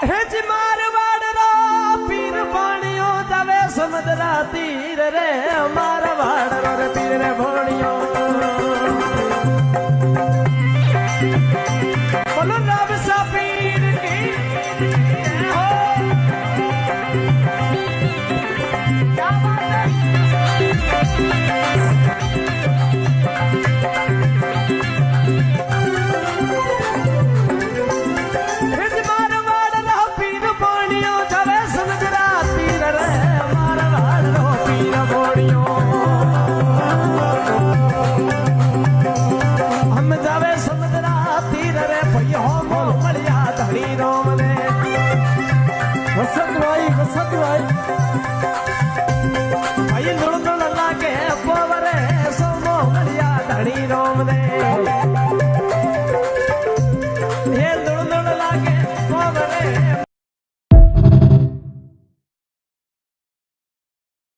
hedge Marwar रा पीर पानियो जावे समुद्रा तीर रे मारवाड़ रा पीर रे भोणियो बोलो रब सा पीर की हो क्या बात है वसंत भाई